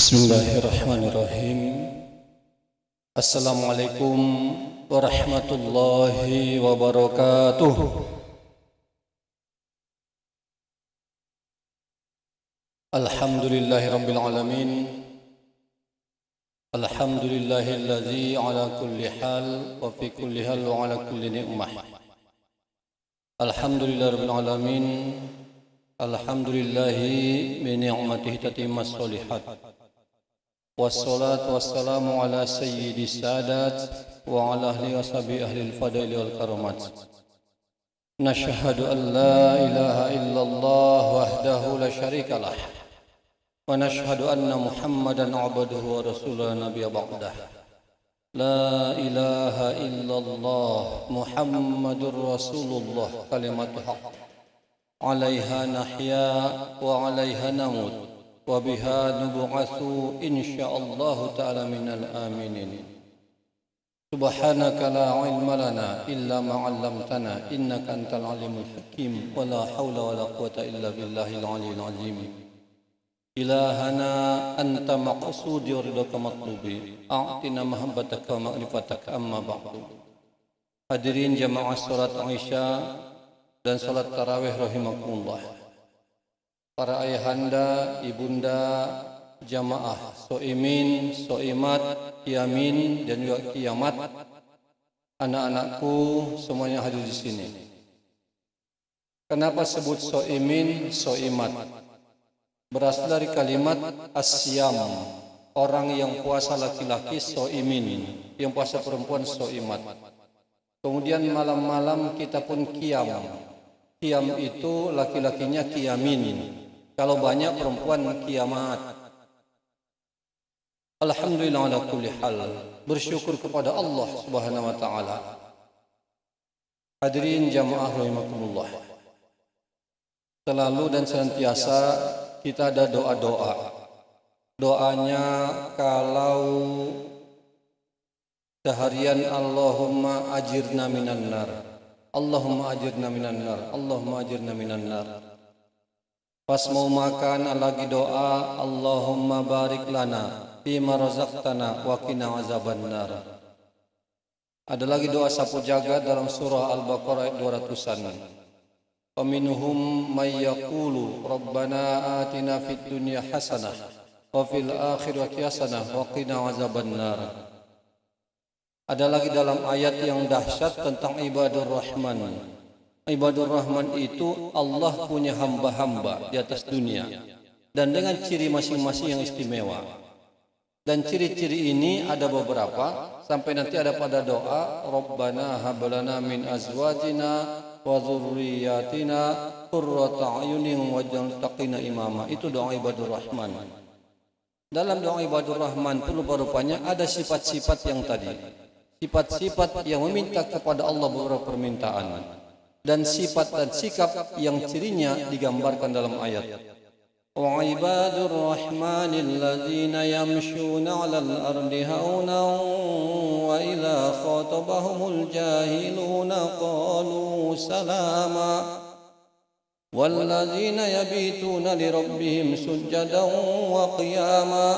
Bismillahirrahmanirrahim. Assalamualaikum warahmatullahi wabarakatuh. Alhamdulillahirabbil alamin. Alhamdulillahilladzi ala kulli hal wa fi kulli hal wa ala kulli ni'mah. Alhamdulillahirabbil alamin. Alhamdulillahi bi ni'matihi tatimmus sholihat. Wassalatu wassalamu ala sayyidis sadat wa ala ahli wa sahbihi ahlil fadaili wal karamat. Nashhadu an la ilaha illallah wahdahu la syarikalah wa nashhadu anna Muhammadan abduhu wa rasuluhu nabiyya ba'dah. La ilaha illallah Muhammadur Rasulullah kalimatu haqq. Alaiha nahya wa alaiha namut wa biha nub'atsu insyaallah ta'ala minal aminin. Subhanaka la ilma lana illa ma 'allamtana innaka antal alimul hakim wa la haula wa la quwwata illa billahil aliyyil azim. Ilahana anta maqsudi wa ridaka matlubi a'tina mahabbataka wa ma'rifataka amma ba'du. Hadirin jamaah salat Isya dan salat tarawih rahimakumullah. Para ayahanda, ibunda, jamaah, soimin, soimat, kiamin dan juga kiamat, anak-anakku semuanya hadir di sini. Kenapa sebut soimin, soimat? Berasal dari kalimat asyam, orang yang puasa laki-laki soimin, yang puasa perempuan soimat. Kemudian malam-malam kita pun qiyam. Qiyam itu laki-lakinya qiyamin. Kalau banyak perempuan qiyamat. Alhamdulillah ala kulli hal. Bersyukur kepada Allah Subhanahu wa taala. Hadirin jamaah rahimakumullah. Selalu dan senantiasa kita ada doa-doa. Doanya kalau seharian Allahumma ajirna minan nar. Allahumma ajirna minan nar. Allahumma ajirna minan nar. Pas mau makan lagi doa Allahumma barik lana fima razaqtana wa qina azabannar. Ada lagi doa sapu jagat dalam surah Al-Baqarah ayat 200-an. Wa minhum may yaqulu rabbana atina fid dunya hasanah wa fil akhirati hasanah wa qina azabannar. Ada lagi dalam ayat yang dahsyat tentang ibadur rahman. Ibadur rahman itu Allah punya hamba-hamba di atas dunia dan dengan ciri masing-masing yang istimewa. Dan ciri-ciri ini ada beberapa sampai nanti ada pada doa Rabbana hab lana min azwajina wa dzurriyyatina qurrata a'yunin waj'alna taqina imama. Itu doa ibadur rahman. Dalam doa ibadur rahman rupa-rupanya ada sifat-sifat yang tadi. Sifat-sifat yang meminta kepada Allah beberapa permintaan. Dan sifat dan sikap yang cirinya digambarkan dalam ayat. Wa ibadur rahmanil ladzina yamshuna 'alal ardi hauna wa idza khatabahumul jahiluna qalu salama wal ladzina yabituna li rabbihim sujadan wa qiyama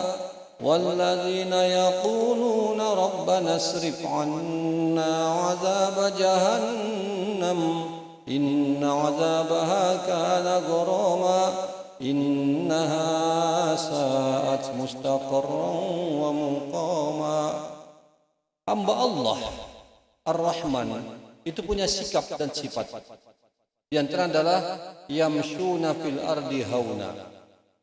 wal ladzina yaquluna rabbana asrif 'anna 'adzaba jahannam inna 'adzabaha kana gharama innaha sa'at mustaqarran wa muqama. Hamba Allah Ar-Rahman itu punya sikap dan sifat. Di antara adalah yamshuna fil ardi hauna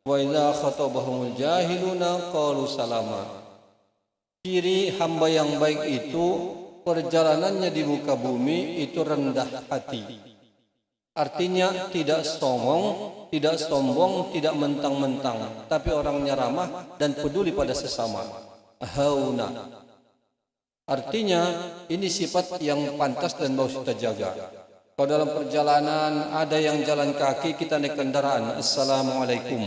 wa idza khatabahumul jahiluna qalu salama. Ciri hamba yang baik itu perjalanannya di muka bumi itu rendah hati. Artinya tidak sombong, tidak mentang-mentang, tapi orangnya ramah dan peduli pada sesama. Hauna. Artinya ini sifat yang pantas dan harus kita jaga. Kalau dalam perjalanan ada yang jalan kaki, kita naik kendaraan, assalamualaikum.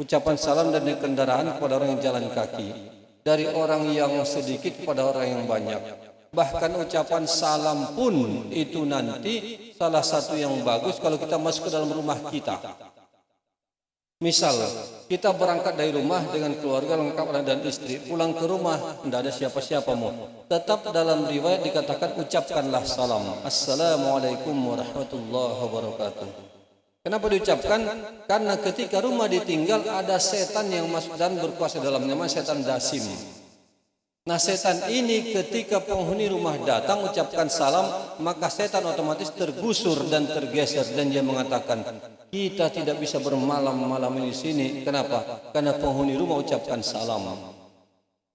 Ucapan salam dan naik kendaraan kepada orang yang jalan kaki. Dari orang yang sedikit kepada orang yang banyak. Bahkan ucapan salam pun itu nanti salah satu yang bagus kalau kita masuk ke dalam rumah kita. Misal kita berangkat dari rumah dengan keluarga lengkap anak dan istri, pulang ke rumah tidak ada siapa-siapa mu. Tetap dalam riwayat dikatakan ucapkanlah salam. Assalamualaikum warahmatullahi wabarakatuh. Kenapa diucapkan? Karena ketika rumah ditinggal ada setan yang masuk dan berkuasa dalamnya, namanya setan dasim. Nah setan ini ketika penghuni rumah datang ucapkan salam, maka setan otomatis tergusur dan tergeser dan dia mengatakan, kita tidak bisa bermalam-malam di sini. Kenapa? Karena penghuni rumah ucapkan salam.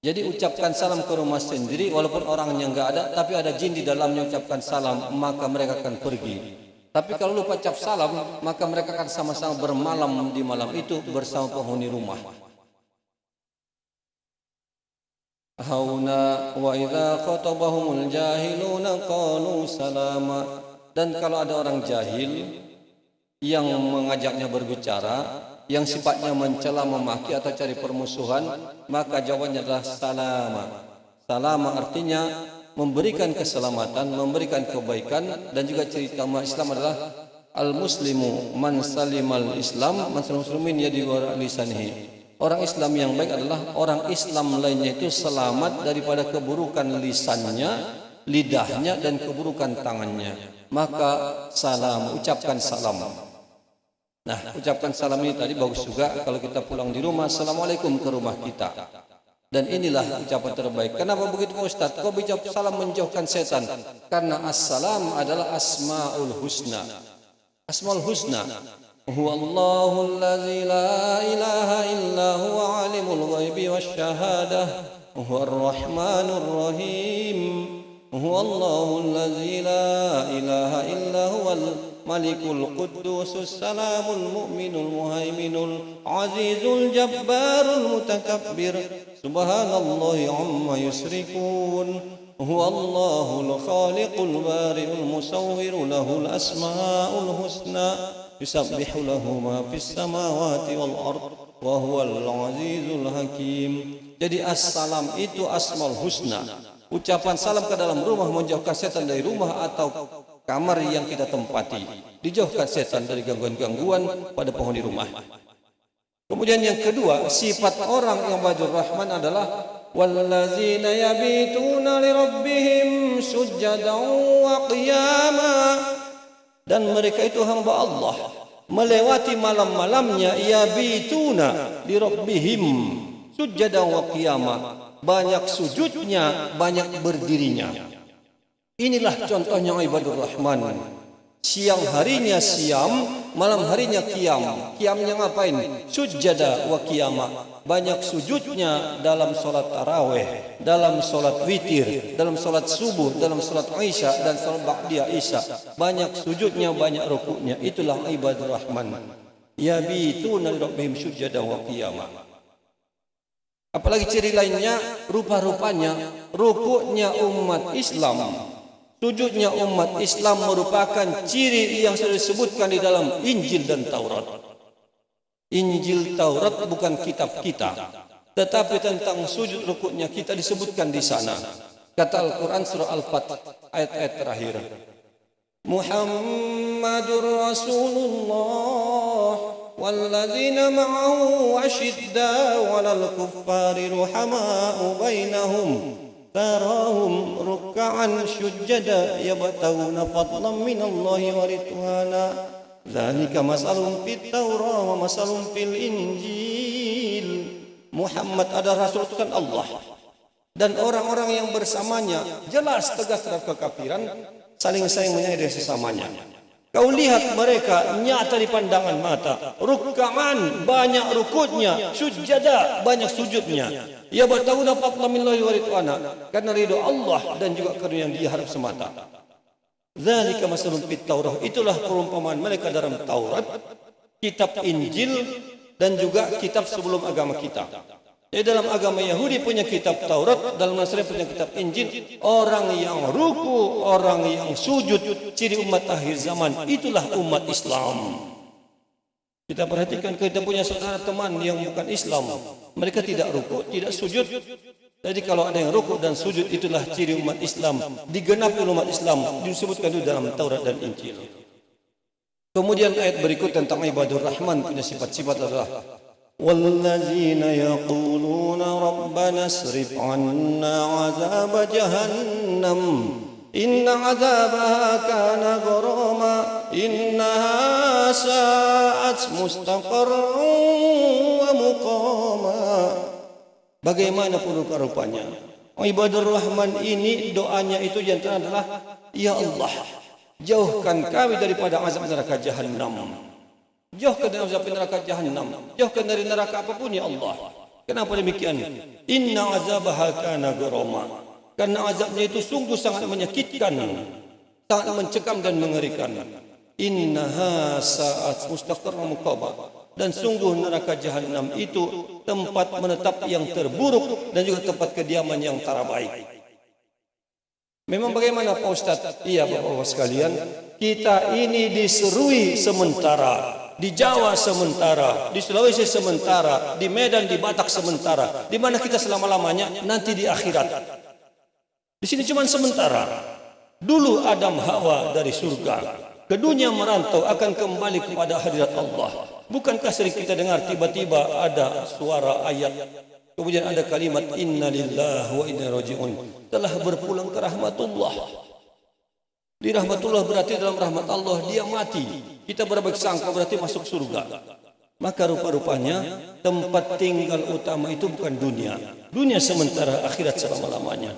Jadi ucapkan salam ke rumah sendiri, walaupun orangnya enggak ada, tapi ada jin di dalamnya ucapkan salam, maka mereka akan pergi. Tapi kalau lupa ucap salam, maka mereka akan sama-sama bermalam di malam itu bersama penghuni rumah. Hauna wa idza khatabahumul jahiluna qalu salama. Dan kalau ada orang jahil yang mengajaknya berbicara, yang sifatnya mencela, memaki atau cari permusuhan, maka jawabannya adalah salama. Salama artinya memberikan keselamatan, memberikan kebaikan, dan juga cerita Islam adalah al-muslimu man salimal islam man muslimin yadi wa lisanihi. Orang Islam yang baik adalah orang Islam lainnya itu selamat daripada keburukan lisannya, lidahnya, dan keburukan tangannya. Maka salam, ucapkan salam. Nah, ucapkan salam ini tadi bagus juga kalau kita pulang di rumah, assalamualaikum ke rumah kita. Dan inilah ucapan terbaik. Kenapa begitu Pak Ustaz? Kau ucap salam menjauhkan setan? Karena assalam adalah asmaul husna. Asmaul husna. Huwallahu allazi la ilaha illa huwa alimul ghaibi wasyahadah. Huwar rahmanur rahim. Huwallahu allazi la ilaha illa huwal malikul quddusus salamul mu'minul muhaiminul azizul jabbarul mutakabbir. Subhanallahi amma yusrikun. Huwallahul khaliqul bari'ul musawwiru lahul asmaul husna. Yusabbihu lahu ma fis samawati wal ard wa huwal azizul hakim. Jadi assalam itu asmaul husna. Ucapan salam ke dalam rumah menjauhkan setan dari rumah atau kamar yang kita tempati. Dijauhkan setan dari gangguan-gangguan pada penghuni rumah. Kemudian yang kedua, sifat orang yang ibadur rahman adalah wallazina yabituna lirabbihim sujjadan wa qiyama. Dan mereka itu hamba Allah, melewati malam-malamnya yabituna lirabbihim sujjadan wa qiyama. Banyak sujudnya, banyak berdirinya. Inilah contohnya ibadur rahman. Siang harinya siam, malam harinya qiyam. Qiyamnya ngapain? Sujjada wa qiyama. Banyak sujudnya dalam solat tarawih, dalam solat witir, dalam solat subuh, dalam solat isya dan solat ba'diyah isya. Banyak sujudnya, banyak rukuknya. Itulah ibadur rahman. Yabituna lirabbihim sujjada wa qiyama. Apalagi ciri lainnya, rupa-rupanya rukuknya umat Islam, sujudnya umat Islam merupakan ciri yang sudah disebutkan di dalam Injil dan Taurat. Injil Taurat bukan kitab kita, tetapi tentang sujud rukuknya kita disebutkan di sana. Kata Al-Quran surah Al-Fat ayat-ayat terakhir. Muhammadur Rasulullah walladzina ma'ahu asyidda'u 'alal kuffari ruhama'u bainahum tarahum ruk'an sujada yabtaguna fadlan minallahi wa ridwana dzalika masalun fit Taurah wa masalun fil Injil. Muhammad adalah rasul Tuhan Allah dan orang-orang yang bersamanya jelas tegas terhadap kekafiran, saling menyayangi sesamanya. Kau lihat mereka nyata di pandangan mata, ruk'an banyak rukutnya, sujada banyak sujudnya. Ya batawuna fadlan minallahi wa ridwana, karena ridho Allah dan juga karunia yang diharap semata. Dzalika masalun fit Taurah, itulah perumpamaan mereka dalam Taurat, kitab Injil dan juga kitab sebelum agama kita. Jadi dalam agama Yahudi punya kitab Taurat, dalam Nasrani punya kitab Injil. Orang yang ruku, orang yang sujud, ciri umat akhir zaman, itulah umat Islam. Kita perhatikan, kita punya saudara teman yang bukan Islam, mereka tidak ruku, tidak sujud. Jadi kalau ada yang ruku dan sujud, itulah ciri umat Islam, digenapi umat Islam, disebutkan itu dalam Taurat dan Injil. Kemudian ayat berikut tentang ibadur rahman punya sifat-sifat adalah wallazina yaquluna rabbana asrif 'anna 'adzab jahannam inna 'adzabaha kana gharama innaha sa'at mustaqarran wa muqama. Bagaimana rupa-rupanya ibadur rahman ini doanya itu yang adalah ya Allah, jauhkan kami daripada azab neraka Jahannam. Jauhkan dari azab neraka Jahannam. Jauhkan dari neraka apapun ya Allah. Kenapa demikian? Inna azabaha kana gharama. Karena azabnya itu sungguh sangat menyakitkan, sangat mencekam dan mengerikan. Innaha sa'at mustaqarran muqama. Dan sungguh neraka Jahannam itu tempat menetap yang terburuk dan juga tempat kediaman yang tak baik. Memang bagaimana Pak Ustadz? Iya Bapak-Bapak sekalian, kita ini diserui sementara, di Jawa sementara, di Sulawesi sementara, di Medan, di Batak sementara. Di mana kita selama-lamanya? Nanti di akhirat. Di sini cuma sementara. Dulu Adam Hawa dari surga ke dunia merantau akan kembali kepada hadirat Allah. Bukankah sering kita dengar tiba-tiba ada suara ayat, kemudian ada kalimat inna lillahi wa inna ilaihi raji'un, telah berpulang ke rahmatullah. Di rahmatullah berarti dalam rahmat Allah dia mati. Kita berbaik sangka berarti masuk surga. Maka rupa-rupanya tempat tinggal utama itu bukan dunia. Dunia sementara, akhirat selama-lamanya.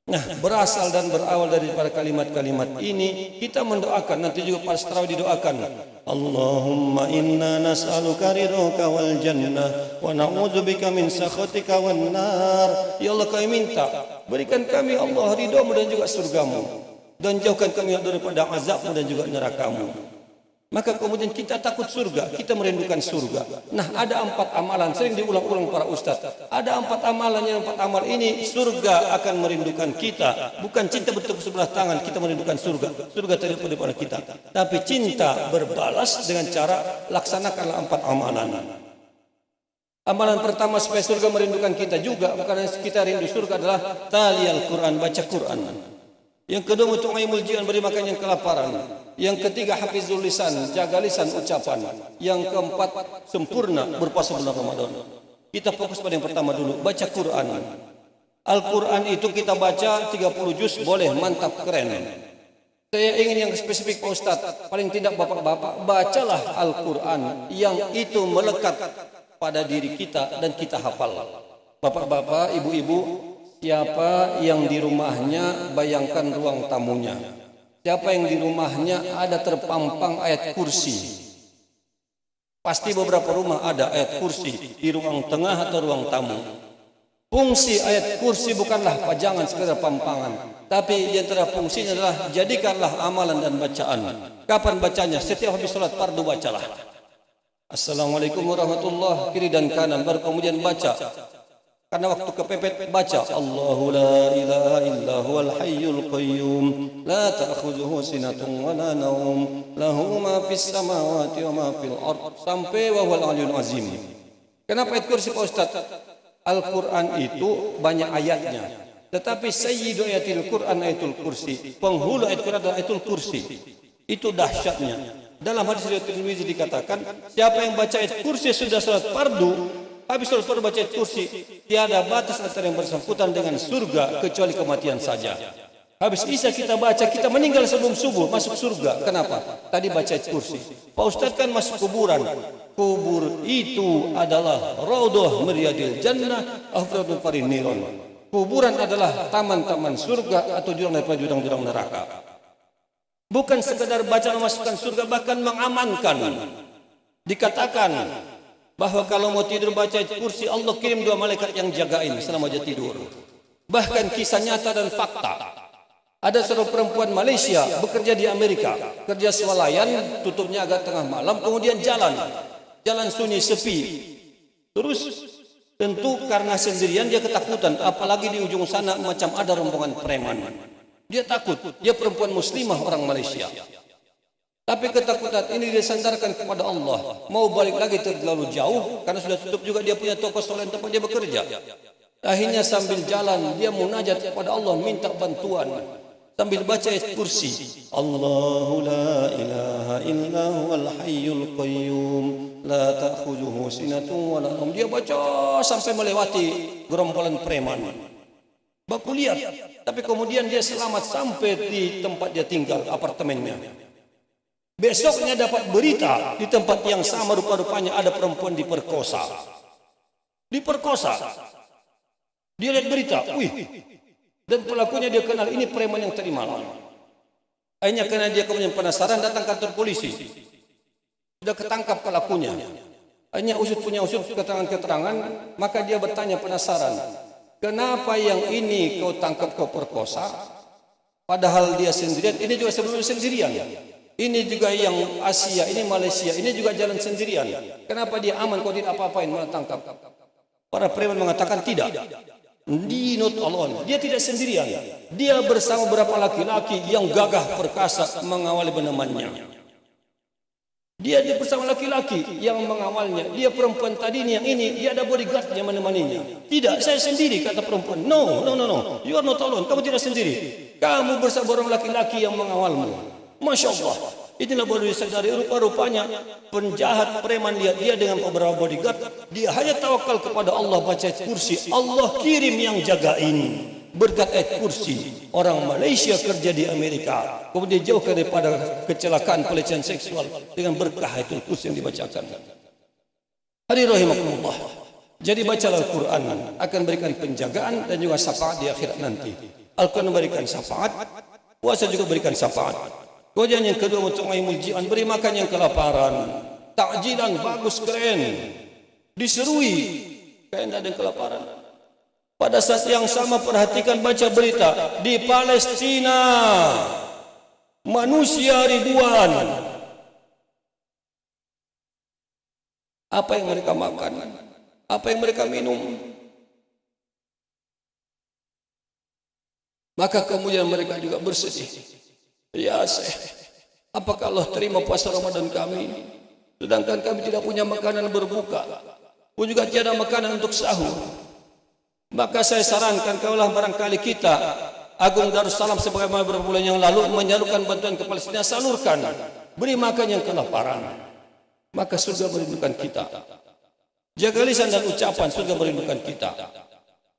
Nah, berasal dan berawal dari para kalimat-kalimat ini, kita mendoakan, nanti juga pas tarawih didoakan. Allahumma inna nas'aluka ridhoka wal jannah wa na'udzubika min sakhatika wan nar. Ya Allah, kami minta, berikan kami Allah ridhomu dan juga surgamu, dan jauhkan kami daripada azabmu dan juga nerakamu. Maka kemudian kita takut surga, kita merindukan surga. Nah, ada 4 amalan, sering diulang-ulang para ustaz. Ada 4 amalan, yang 4 amal ini surga akan merindukan kita. Bukan cinta bertepuk sebelah tangan kita merindukan surga. Surga tidak perlu pada kita. Tapi cinta berbalas dengan cara laksanakanlah 4 amalan. Amalan pertama supaya surga merindukan kita juga, bukan kita rindu surga, adalah taliyal Quran, baca Quran. Yang kedua, mutu'imul jian, beri makan yang kelaparan. Yang ketiga, hafizul lisan, jaga lisan ucapan. Yang keempat, sempurna berpuasa bulan Ramadan. Kita fokus pada yang pertama dulu, baca Quran. Al-Quran itu kita baca 30 juz, boleh, mantap, keren. Saya ingin yang spesifik Pak Ustaz, paling tidak bapak-bapak, bacalah Al-Quran yang itu melekat pada diri kita dan kita hafal. Bapak-bapak, ibu-ibu, siapa yang di rumahnya bayangkan ruang tamunya. Siapa yang di rumahnya ada terpampang ayat kursi. Pasti beberapa rumah ada ayat kursi di ruang tengah atau ruang tamu. Fungsi ayat kursi bukanlah pajangan sekedar pampangan, tapi yang antara fungsinya adalah jadikanlah amalan dan bacaan. Kapan bacanya? Setiap habis salat fardu bacalah. Assalamualaikum warahmatullahi, kiri dan kanan, baru kemudian baca. Karena waktu kepepet baca Allahu la ilaha illa huwal hayyul qayyum la ta'khudhuhu sinatun wa la naum lahu ma fis samawati wa ma fil ard sampai wa huwal aliyyul azim. Kenapa ayat kursi Pak Ustaz? Al-Quran itu banyak ayatnya, tetapi sayyidu ayatil Quran ayatul kursi, penghulu ayat Quran adalah ayatul kursi. Itu dahsyatnya. Dalam hadis riwayat Tirmizi dikatakan, siapa yang baca ayat kursi sudah salat fardu, habis salat fardu baca ayat kursi, tiada batas antara yang bersangkutan dengan surga kecuali kematian saja. Habis Isya kita baca, kita meninggal sebelum subuh, masuk surga. Kenapa? Tadi baca ayat kursi. Pak Ustaz kan masuk kuburan. Kubur itu adalah raudhah miryadil jannah afradul fariniron. Kuburan adalah taman-taman surga atau jurang daripada jurang-jurang neraka. Bukan sekedar baca memasukkan surga, bahkan mengamankan. Dikatakan bahwa kalau mau tidur baca ayat kursi, Allah kirim 2 malaikat yang jagain selama dia tidur. Bahkan kisah nyata dan fakta. Ada seorang perempuan Malaysia bekerja di Amerika, kerja swalayan, tutupnya agak tengah malam, kemudian jalan sunyi sepi. Terus tentu karena sendirian dia ketakutan, apalagi di ujung sana macam ada rombongan preman. Dia takut, dia perempuan muslimah orang Malaysia. Tapi ketakutan ini dia sandarkan kepada Allah. Mau balik lagi terlalu jauh karena sudah tutup juga dia punya toko swalayan tempat dia bekerja. Akhirnya sambil jalan dia munajat kepada Allah, minta bantuan. sambil baca ayat kursi. Allahu la ilaha illa huwal hayyul qayyum la ta'khudhuhu sinatun wa la nawm. Dia baca sampai melewati gerombolan preman. Baku lihat, tapi kemudian dia selamat sampai di tempat dia tinggal, apartemennya. Besoknya dapat berita di tempat yang sama, rupa-rupanya ada perempuan diperkosa. Diperkosa. Dia lihat berita, wih. Dan pelakunya dia kenal, ini preman yang tadi malam. Akhirnya karena dia kemudian penasaran datang kantor polisi. Sudah ketangkap pelakunya. Akhirnya usut keterangan-keterangan, maka dia bertanya penasaran. Kenapa yang ini kau tangkap, kau perkosa? Padahal dia sendirian, ini juga sebelumnya sendirian. Ini juga yang Asia, ini Malaysia, ini juga jalan sendirian. Kenapa dia aman, kau tidak apa-apain, malah tangkap? Para preman mengatakan tidak. Dia not alone. Dia tidak sendirian. Dia bersama beberapa laki-laki yang gagah perkasa mengawali penemannya. Dia bersama laki-laki yang mengawalnya. Dia perempuan tadi yang ini, dia ada bodyguard yang menemaninya. Tidak, saya sendiri, kata perempuan. No. You are not alone. Kamu tidak sendiri. Kamu bersama orang laki-laki yang mengawalmu. Masya Allah. Inilah baru disadari, rupa-rupanya penjahat preman lihat dia dengan beberapa bodyguard. Dia hanya tawakal kepada Allah, baca ayat kursi. Allah kirim yang jagain. Berkat ayat kursi, orang Malaysia kerja di Amerika, kemudian jauh daripada kecelakaan pelecehan seksual dengan berkah ayat kursi yang dibacakan. Hadirin rahimakumullah. Jadi bacalah Al-Quran akan berikan penjagaan dan juga syafaat di akhirat nanti. Al-Quran memberikan syafaat, puasa juga berikan syafaat. Kemudian yang kedua untuk ma'imul ji'an, beri makan yang kelaparan. Takjilan bagus keren, diserui kayak tidak ada kelaparan. Pada saat yang sama perhatikan, baca berita di Palestina manusia ribuan. Apa yang mereka makan? Apa yang mereka minum? Maka kemudian mereka juga bersedih. Ya Syekh, apakah Allah terima puasa Ramadan kami? Sedangkan kami tidak punya makanan berbuka, pun juga tiada makanan untuk sahur. Maka saya sarankan kaulah barangkali kita Agung Darussalam sebagaimana beberapa bulan yang lalu menyalurkan bantuan ke Palestina, salurkan, beri makan yang kelaparan, maka surga merindukan kita. Jaga lisan dan ucapan, surga merindukan kita.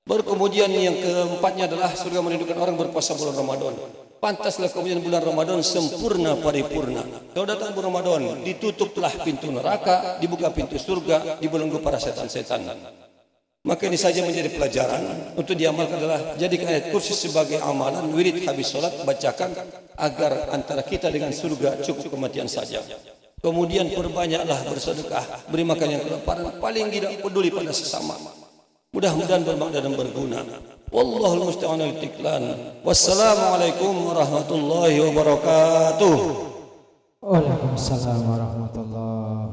Baru kemudian yang keempatnya adalah surga merindukan orang berpuasa bulan Ramadan. Pantaslah kemudian bulan Ramadan sempurna paripurna. Kalau datang bulan Ramadan, ditutuplah pintu neraka, dibuka pintu surga, dibelenggu para setan-setan. Maka ini saja menjadi pelajaran untuk diamalkan adalah jadikan ayat kursi sebagai amalan wirid habis sholat, bacakan agar antara kita dengan surga cukup kematian saja. Kemudian perbanyaklah bersedekah, beri makan yang kelaparan, paling tidak peduli pada sesama. Mudah-mudahan bermakna dan berguna. Wallahul musta'an al-tiklan. Wassalamualaikum warahmatullahi wabarakatuh. Waalaikumsalam warahmatullahi wabarakatuh.